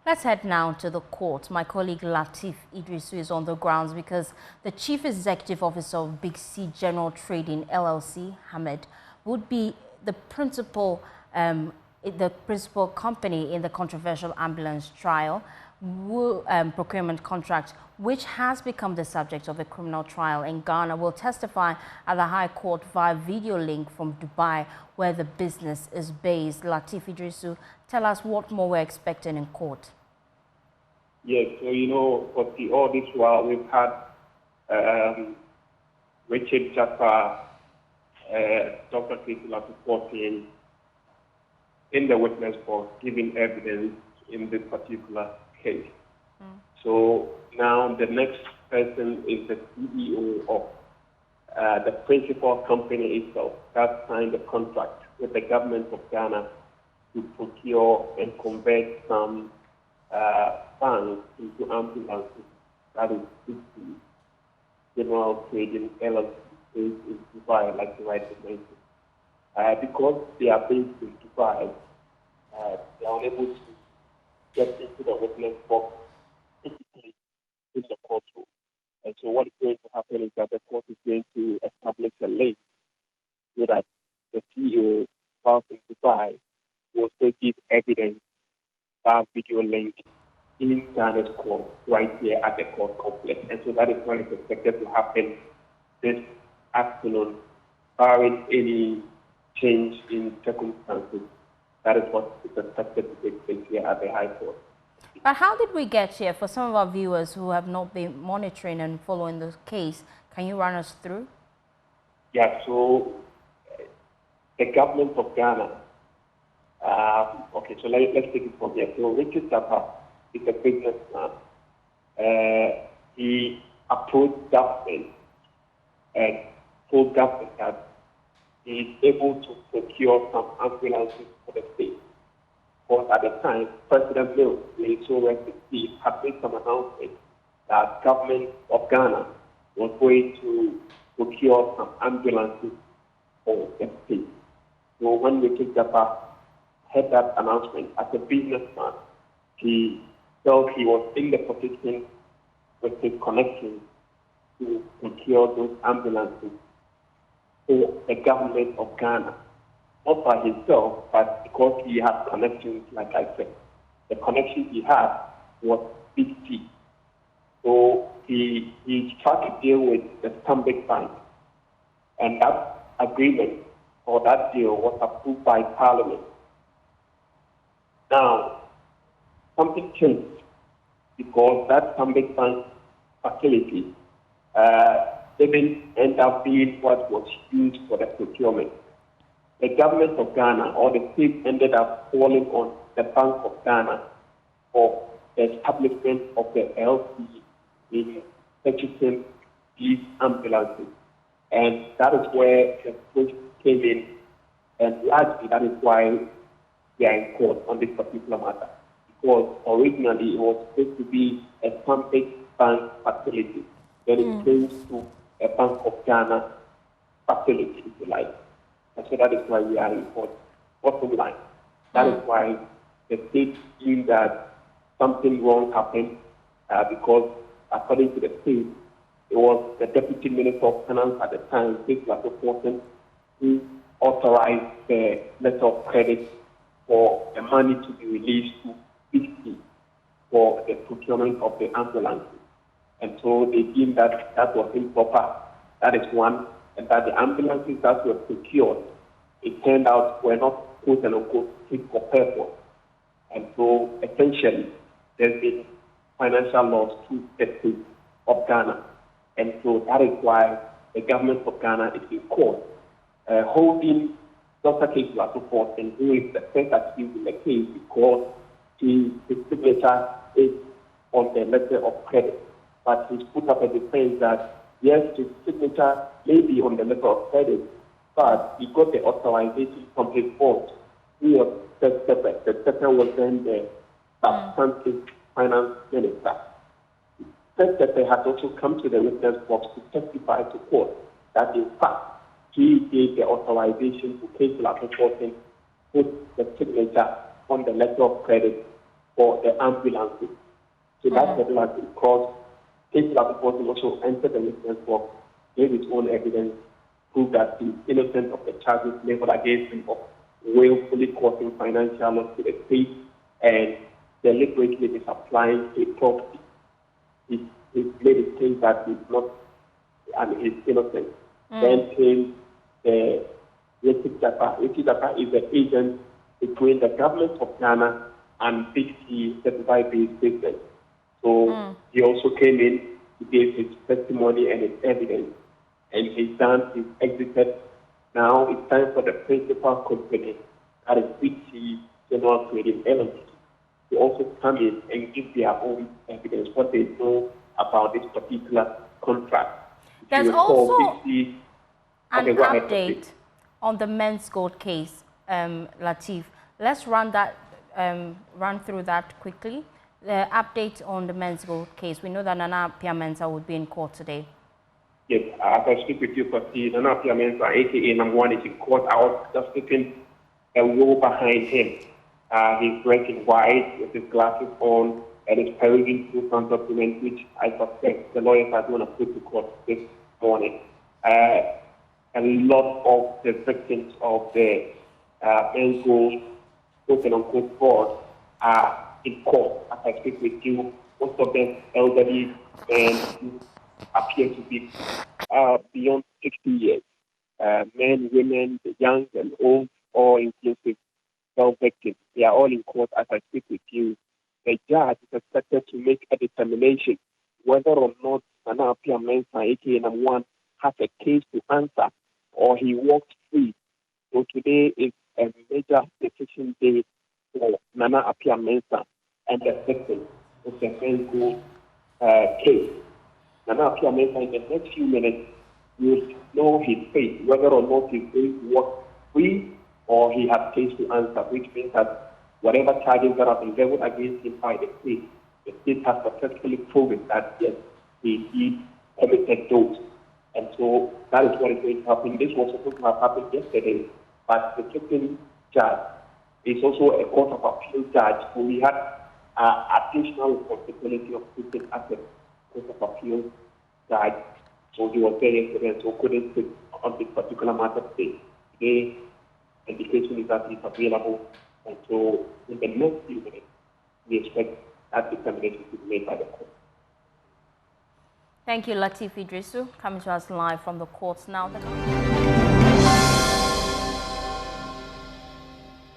Let's head now to the court. My colleague Latif Idrisu is on the grounds because the Chief Executive Officer of Big C General Trading LLC, Hamid, would be the principal company in the controversial ambulance trial procurement contract, which has become the subject of a criminal trial in Ghana, will testify at the High Court via video link from Dubai, where the business is based. Latif Idrisu, tell us what more we're expecting in court. Yes, so for all this while, we've had Richard Jaffa, Dr. Kisila reporting in the witness box, giving evidence in this particular case. So now the next person is the CEO of the principal company itself that signed the contract with the government of Ghana to procure and convert some funds into ambulances. That is 50 General Trading LLC in Dubai, like the right mentioned. Because they are based in Dubai, they are unable to get into the witness box physically in the courtroom. And so what is going to happen is that the court is going to establish a link so that the CEO whilst in Dubai will still give evidence that video link in Ghana's court right here at the court complex. And so that is what is expected to happen this afternoon, barring any change in circumstances. That is what is expected to take place here at the High Court. But how did we get here? For some of our viewers who have not been monitoring and following the case, can you run us through? Yeah, so the government of Ghana, okay, so let's take it from here. So Richard Jaffa is a businessman. He approached government and told government that he is able to procure some ambulances for the state. Because at the time, President Mills, may so rest in peace, had made some announcement that government of Ghana was going to procure some ambulances for the state. So when Richard Jaffa had that announcement as a businessman, he felt he was in the position with his connections to procure those ambulances for the government of Ghana. Not by himself, but because he had connections, like I said. The connection he had was Big T. So he tried to deal with the Stanbic Bank. And that agreement or that deal was approved by Parliament. Now, something changed because that Stanbic Bank facility didn't end up being what was used for the procurement. The government of Ghana or the state ended up calling on the Bank of Ghana for the establishment of the LC in purchasing these ambulances. And that is where the push came in, and largely that is why we are in court on this particular matter. Because originally it was supposed to be a Stanbic Bank facility, then it changed to a Bank of Ghana facility, if you like. And so that is why we are in court. Bottom line, that is why the state deemed that something wrong happened because, according to the state, it was the Deputy Minister of Finance at the time, who authorized the letter of credit for the money to be released to 50 for the procurement of the ambulances. And so they deemed that that was improper. That is one. And that the ambulances that were procured, it turned out were not quote and unquote fit for purpose. And so essentially, there's been financial loss to the state of Ghana. And so that is why the government of Ghana is in court, holding Dr. Kisila support, and who is the first accused in the case because his signature is on the letter of credit. But he's put up a defense that yes, his signature may be on the letter of credit, but he got the authorization from his boss, who was the secretary. The secretary was then the substantive finance minister. The secretary has also come to the witness box to testify to court that in fact he gave the authorization to Kisila reporting, put the signature on the letter of credit for the ambulances. So that's the last because State Law Enforcement also entered the witness box, gave its own evidence, proved that he's innocent of the charges leveled against him of willfully causing financial loss to the state and deliberately misapplying a property. He's made it clear that he's not, he's innocent. Then came the Richard Japa. Richard Japa is the agent between the government of Ghana and Big C certified-based business. So he also came in, he gave his testimony and his evidence, and he's done, he's exited. Now it's time for the principal company, that is Big C General Trading LLC, to also come in and give their own evidence, what they know about this particular contract. There's also an update on the men's gold case, Latif. Let's run through that quickly. The update on the men's gold case. We know that Nana Appiah-Mensah would be in court today. Yes, as I speak with you, Nana Appiah-Mensah, aka number one, is in court. I was just sitting a row behind him. He's dressed in white with his glasses on and is perusing through some documents, which I suspect the lawyers are going to put to court this morning. A lot of the victims of the men's gold, quote and unquote, fraud are in court. As I speak with you, most of them elderly men who appear to be beyond 60 years. Men, women, young and old, all inclusive, all victims. They are all in court as I speak with you. The judge is expected to make a determination whether or not Nana Appiah-Mensah, aka number one, has a case to answer or he walks free. So today is a major decision day for Nana Appiah-Mensah and the victim of the men's gold case. Nana Appiah-Mensah, in the next few minutes, will know his fate, whether or not he's going to walk free or he has case to answer, which means that whatever charges that have been leveled against him by the state has successfully proven that yes, he committed those. And so that is what is going to happen. This was supposed to have happened yesterday, but the sitting judge is also a court of appeal judge who we had additional responsibility of sitting as a court of appeal judge. So he was there yesterday and so couldn't sit on this particular matter today. Today, the indication is that he's available. And so in the next few minutes, we expect that determination to be made by the court. Thank you, Latif Idrisu, coming to us live from the courts now.